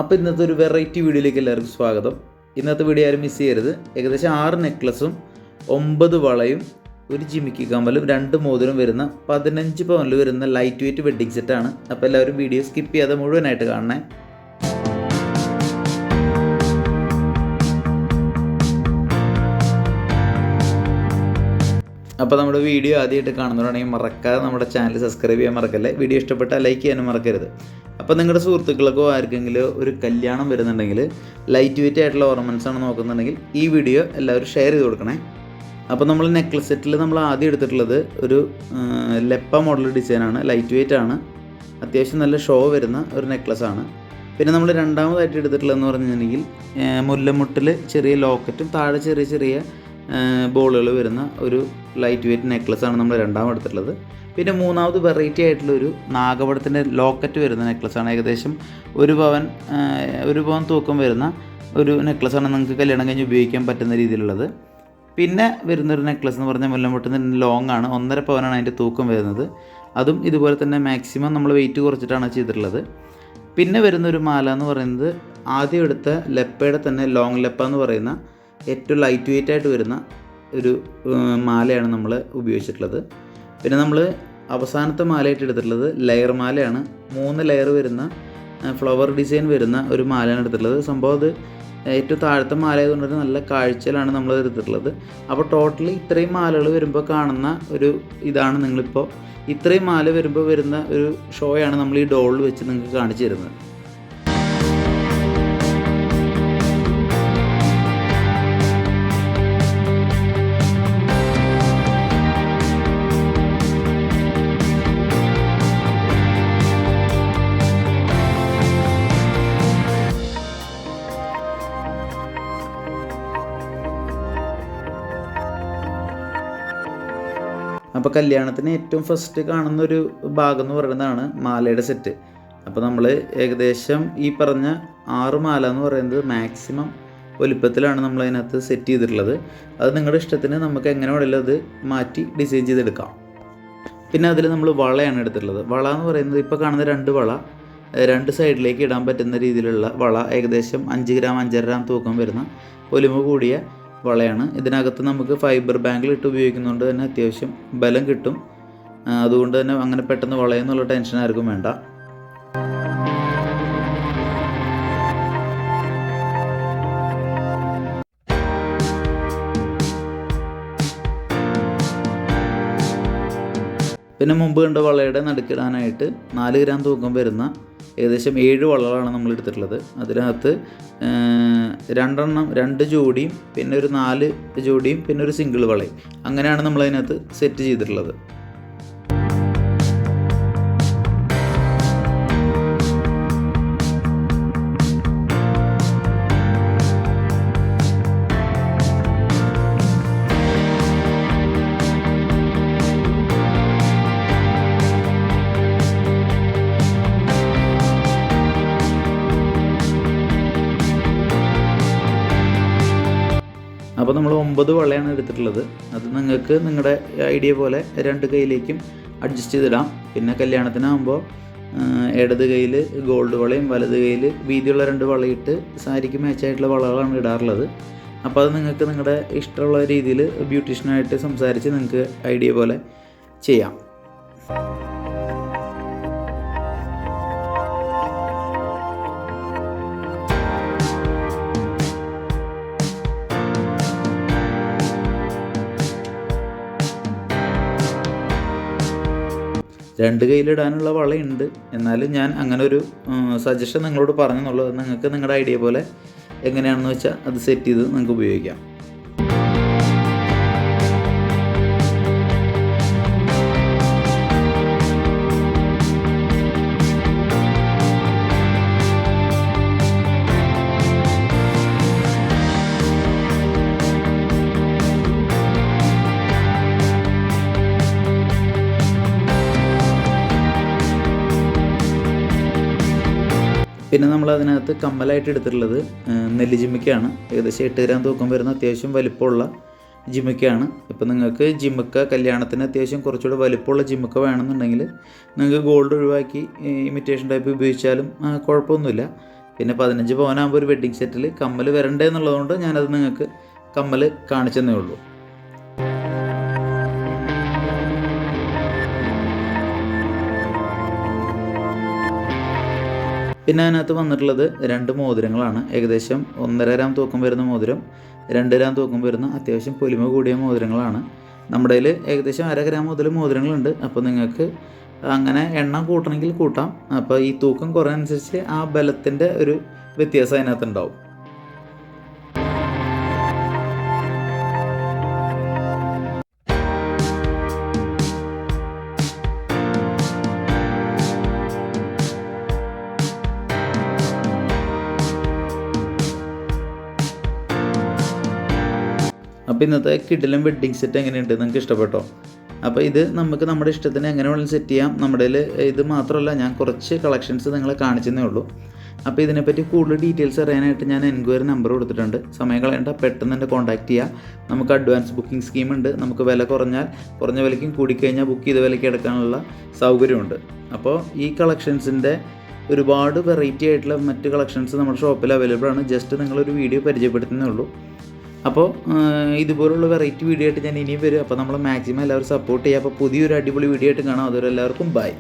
അപ്പോൾ ഇന്നത്തെ ഒരു വെറൈറ്റി വീഡിയോയിലേക്ക് എല്ലാവർക്കും സ്വാഗതം. ഇന്നത്തെ വീഡിയോ ആരും മിസ് ചെയ്യരുത്. ഏകദേശം 6 നെക്ലസും 9 വളയും ഒരു ജിമിക്കി കമ്മലും 2 മോതിരം വരുന്ന 15 പവനിൽ വരുന്ന ലൈറ്റ് വെയ്റ്റ് വെഡ്ഡിങ് സെറ്റാണ്. അപ്പോൾ എല്ലാവരും വീഡിയോ സ്കിപ്പ് ചെയ്യാതെ മുഴുവനായിട്ട് കാണണേ. അപ്പോൾ നമ്മുടെ വീഡിയോ ആദ്യമായിട്ട് കാണുന്നവരാണെങ്കിൽ മറക്കാതെ നമ്മുടെ ചാനൽ സബ്സ്ക്രൈബ് ചെയ്യാൻ മറക്കല്ലേ. വീഡിയോ ഇഷ്ടപ്പെട്ടാൽ ലൈക്ക് ചെയ്യാനും മറക്കരുത്. അപ്പോൾ നിങ്ങളുടെ സുഹൃത്തുക്കൾക്കോ ആർക്കെങ്കിലും ഒരു കല്യാണം വരുന്നുണ്ടെങ്കിൽ ലൈറ്റ് വെയ്റ്റ് ആയിട്ടുള്ള ഓർണമെൻറ്റ്സ് ആണ് നോക്കുന്നുണ്ടെങ്കിൽ ഈ വീഡിയോ എല്ലാവരും ഷെയർ ചെയ്ത് കൊടുക്കണേ. അപ്പോൾ നമ്മൾ നെക്ലസ് സെറ്റിൽ നമ്മൾ ആദ്യം എടുത്തിട്ടുള്ളത് ഒരു ലെപ്പ മോഡൽ ഡിസൈനാണ്. ലൈറ്റ് വെയ്റ്റ് ആണ്, അത്യാവശ്യം നല്ല ഷോ വരുന്ന ഒരു നെക്ലസ്സാണ്. പിന്നെ നമ്മൾ രണ്ടാമതായിട്ട് എടുത്തിട്ടുള്ളതെന്ന് പറഞ്ഞിട്ടുണ്ടെങ്കിൽ മുല്ലമുട്ടിൽ ചെറിയ ലോക്കറ്റും താഴെ ചെറിയ ചെറിയ ബോളുകൾ വരുന്ന ഒരു ലൈറ്റ് വെയ്റ്റ് നെക്ലസ്സാണ് നമ്മൾ രണ്ടാമത് എടുത്തിട്ടുള്ളത്. പിന്നെ മൂന്നാമത് വെറൈറ്റി ആയിട്ടുള്ളൊരു നാഗപടത്തിൻ്റെ ലോക്കറ്റ് വരുന്ന നെക്ലസ്സാണ്. ഏകദേശം 1 പവൻ തൂക്കം വരുന്ന ഒരു നെക്ലസ്സാണ് നിങ്ങൾക്ക് കല്യാണം കഴിഞ്ഞ് ഉപയോഗിക്കാൻ പറ്റുന്ന രീതിയിലുള്ളത്. പിന്നെ വരുന്നൊരു നെക്ലസ് എന്ന് പറഞ്ഞാൽ മുല്ലമുട്ടിന് ലോങ് ആണ്, 1.5 പവനാണ് അതിൻ്റെ തൂക്കം വരുന്നത്. അതും ഇതുപോലെ തന്നെ മാക്സിമം നമ്മൾ വെയിറ്റ് കുറച്ചിട്ടാണ് ചെയ്തിട്ടുള്ളത്. പിന്നെ വരുന്നൊരു മാല എന്ന് പറയുന്നത് ആദ്യം എടുത്ത ലെപ്പയുടെ തന്നെ ലോങ് ലെപ്പ എന്ന് പറയുന്ന ഏറ്റവും ലൈറ്റ് വെയ്റ്റ് ആയിട്ട് വരുന്ന ഒരു മാലയാണ് നമ്മൾ ഉപയോഗിച്ചിട്ടുള്ളത്. പിന്നെ നമ്മൾ അവസാനത്തെ മാലയായിട്ട് എടുത്തിട്ടുള്ളത് ലെയർ മാലയാണ്. 3 ലെയർ വരുന്ന ഫ്ലവർ ഡിസൈൻ വരുന്ന ഒരു മാലയാണ് എടുത്തിട്ടുള്ളത്. സംഭവം അത് ഏറ്റവും താഴത്തെ മാല ആയതുകൊണ്ട് നല്ല കാഴ്ചയിലാണ് നമ്മൾ എടുത്തിട്ടുള്ളത്. അപ്പോൾ ടോട്ടലി ഇത്രയും മാലകൾ വരുമ്പോൾ കാണുന്ന ഒരു ഇതാണ് നിങ്ങളിപ്പോൾ ഇത്രയും മാല വരുമ്പോൾ വരുന്ന ഒരു ഷോയാണ് നമ്മൾ ഈ ഡോളിൽ വെച്ച് നിങ്ങൾക്ക് കാണിച്ചു തരുന്നത്. അപ്പോൾ കല്യാണത്തിന് ഏറ്റവും ഫസ്റ്റ് കാണുന്നൊരു ഭാഗം എന്ന് പറയുന്നതാണ് മാലയുടെ സെറ്റ്. അപ്പോൾ നമ്മൾ ഏകദേശം ഈ പറഞ്ഞ 6 മാല എന്ന് പറയുന്നത് മാക്സിമം വലുപ്പത്തിലാണ് നമ്മൾ അതിനകത്ത് സെറ്റ് ചെയ്തിട്ടുള്ളത്. അത് നിങ്ങളുടെ ഇഷ്ടത്തിന് നമുക്ക് എങ്ങനെ വേണമെങ്കിലും അത് മാറ്റി ഡിസൈൻ ചെയ്തെടുക്കാം. പിന്നെ അതിൽ നമ്മൾ വളയാണ് എടുത്തിട്ടുള്ളത്. വള എന്ന് പറയുന്നത് ഇപ്പോൾ കാണുന്ന 2 വള 2 സൈഡിലേക്ക് ഇടാൻ പറ്റുന്ന രീതിയിലുള്ള വള, ഏകദേശം 5 ഗ്രാം 5.5 ഗ്രാം തൂക്കം വരുന്ന പൊലിമ കൂടിയ വളയാണ്. ഇതിനകത്ത് നമുക്ക് ഫൈബർ ബാങ്കിൽ ഇട്ട് ഉപയോഗിക്കുന്നതുകൊണ്ട് തന്നെ അത്യാവശ്യം ബലം കിട്ടും. അതുകൊണ്ട് തന്നെ അങ്ങനെ പെട്ടെന്ന് വളയെന്നുള്ള ടെൻഷൻ ആർക്കും വേണ്ട. പിന്നെ മുമ്പ് കണ്ട വളയുടെ നടുക്കിടാനായിട്ട് 4 ഗ്രാം തൂക്കം വരുന്ന ഏകദേശം 7 വളകളാണ് നമ്മൾ എടുത്തിട്ടുള്ളത്. അതിനകത്ത് 2 ജോഡിയും പിന്നെ ഒരു 4 ജോഡിയും പിന്നെ ഒരു സിംഗിൾ വളയും, അങ്ങനെയാണ് നമ്മളതിനകത്ത് സെറ്റ് ചെയ്തിട്ടുള്ളത്. അപ്പോൾ നമ്മൾ 9 വളയാണ് എടുത്തിട്ടുള്ളത്. അത് നിങ്ങൾക്ക് നിങ്ങളുടെ ഐഡിയ പോലെ 2 കൈയിലേക്കും അഡ്ജസ്റ്റ് ചെയ്തിടാം. പിന്നെ കല്യാണത്തിനാകുമ്പോൾ ഇടത് കയ്യിൽ ഗോൾഡ് വളയും വലത് കയ്യിൽ വീതിയുള്ള 2 വളയിട്ട് സാരിക്ക് മാച്ചായിട്ടുള്ള വളകളാണ് ഇടാറുള്ളത്. അപ്പോൾ അത് നിങ്ങൾക്ക് നിങ്ങളുടെ ഇഷ്ടമുള്ള രീതിയിൽ ബ്യൂട്ടീഷ്യനായിട്ട് സംസാരിച്ച് നിങ്ങൾക്ക് ഐഡിയ പോലെ ചെയ്യാം. രണ്ട് കയ്യിലിടാനുള്ള വളയുണ്ട്, എന്നാലും ഞാൻ അങ്ങനെ ഒരു സജഷൻ നിങ്ങളോട് പറഞ്ഞെന്നുള്ളത്. നിങ്ങൾക്ക് നിങ്ങളുടെ ഐഡിയ പോലെ എങ്ങനെയാണെന്ന് വെച്ചാൽ അത് സെറ്റ് ചെയ്ത് നിങ്ങൾക്ക് ഉപയോഗിക്കാം. പിന്നെ നമ്മൾ അതിനകത്ത് കമ്മലായിട്ട് എടുത്തിട്ടുള്ളത് നെല്ലി ജിമിക്കയാണ്. ഏകദേശം 8 ഗ്രാം തൂക്കം വരുന്ന അത്യാവശ്യം വലിപ്പമുള്ള ജിമിക്കയാണ്. ഇപ്പോൾ നിങ്ങൾക്ക് ജിമിക്ക കല്യാണത്തിന് അത്യാവശ്യം കുറച്ചുകൂടെ വലിപ്പമുള്ള ജിമിക്ക വേണമെന്നുണ്ടെങ്കിൽ നിങ്ങൾക്ക് ഗോൾഡ് ഒഴിവാക്കി ഇമിറ്റേഷൻ ടൈപ്പ് ഉപയോഗിച്ചാലും കുഴപ്പമൊന്നുമില്ല. പിന്നെ 15 പവനാകുമ്പോൾ ഒരു വെഡ്ഡിങ് സെറ്റിൽ കമ്മൽ വരണ്ടേ എന്നുള്ളതുകൊണ്ട് ഞാനത് നിങ്ങൾക്ക് കമ്മൽ കാണിച്ചെന്നേ ഉള്ളൂ. പിന്നെ അതിനകത്ത് വന്നിട്ടുള്ളത് 2 മോതിരങ്ങളാണ്. ഏകദേശം 1.5 ഗ്രാം തൂക്കം വരുന്ന മോതിരം, 2 ഗ്രാം തൂക്കം വരുന്ന അത്യാവശ്യം പൊലിമ കൂടിയ മോതിരങ്ങളാണ്. നമ്മുടെ കയ്യിൽ ഏകദേശം 1/2 ഗ്രാം മുതൽ മോതിരങ്ങളുണ്ട്. അപ്പോൾ നിങ്ങൾക്ക് അങ്ങനെ എണ്ണം കൂട്ടണമെങ്കിൽ കൂട്ടാം. അപ്പോൾ ഈ തൂക്കം കുറയുന്നതനുസരിച്ച് ആ ബലത്തിൻ്റെ ഒരു വ്യത്യാസം അതിനകത്തുണ്ടാവും. അപ്പോൾ ഇന്നത്തെ കിടിലൻ വെഡ്ഡിങ് സെറ്റ് എങ്ങനെയുണ്ട്, നിങ്ങൾക്ക് ഇഷ്ടപ്പെട്ടോ? അപ്പോൾ ഇത് നമുക്ക് നമ്മുടെ ഇഷ്ടത്തിന് എങ്ങനെ വേണമെങ്കിലും സെറ്റ് ചെയ്യാം. നമ്മുടെ ഇത് മാത്രമല്ല, ഞാൻ കുറച്ച് കളക്ഷൻസ് നിങ്ങളെ കാണിച്ചതേ ഉള്ളൂ. അപ്പോൾ ഇതിനെപ്പറ്റി കൂടുതൽ ഡീറ്റെയിൽസ് അറിയാനായിട്ട് ഞാൻ എൻക്വയറി നമ്പർ കൊടുത്തിട്ടുണ്ട്. സമയം കളയേണ്ട, പെട്ടെന്ന് തന്നെ കോൺടാക്ട് ചെയ്യുക. നമുക്ക് അഡ്വാൻസ് ബുക്കിംഗ് സ്കീമുണ്ട്. നമുക്ക് വില കുറഞ്ഞ വിലയ്ക്കും കൂടിക്കഴിഞ്ഞാൽ ബുക്ക് ചെയ്ത വിലയ്ക്ക് എടുക്കാനുള്ള സൗകര്യമുണ്ട്. അപ്പോൾ ഈ കളക്ഷൻസിൻ്റെ ഒരുപാട് വെറൈറ്റി ആയിട്ടുള്ള മറ്റ് കളക്ഷൻസ് നമ്മുടെ ഷോപ്പിൽ അവൈലബിൾ ആണ്. ജസ്റ്റ് നിങ്ങളൊരു വീഡിയോ പരിചയപ്പെടുത്തുന്നേ ഉള്ളൂ. അപ്പോൾ ഇതുപോലുള്ള വെറൈറ്റി വീഡിയോ ആയിട്ട് ഞാൻ ഇനിയും വരും. അപ്പോൾ നമ്മൾ മാക്സിമം എല്ലാവരും സപ്പോർട്ട് ചെയ്യുക. അപ്പോൾ പുതിയൊരു അടിപൊളി വീഡിയോ ആയിട്ട് കാണാം. അതുവരെ എല്ലാവർക്കും ബൈ.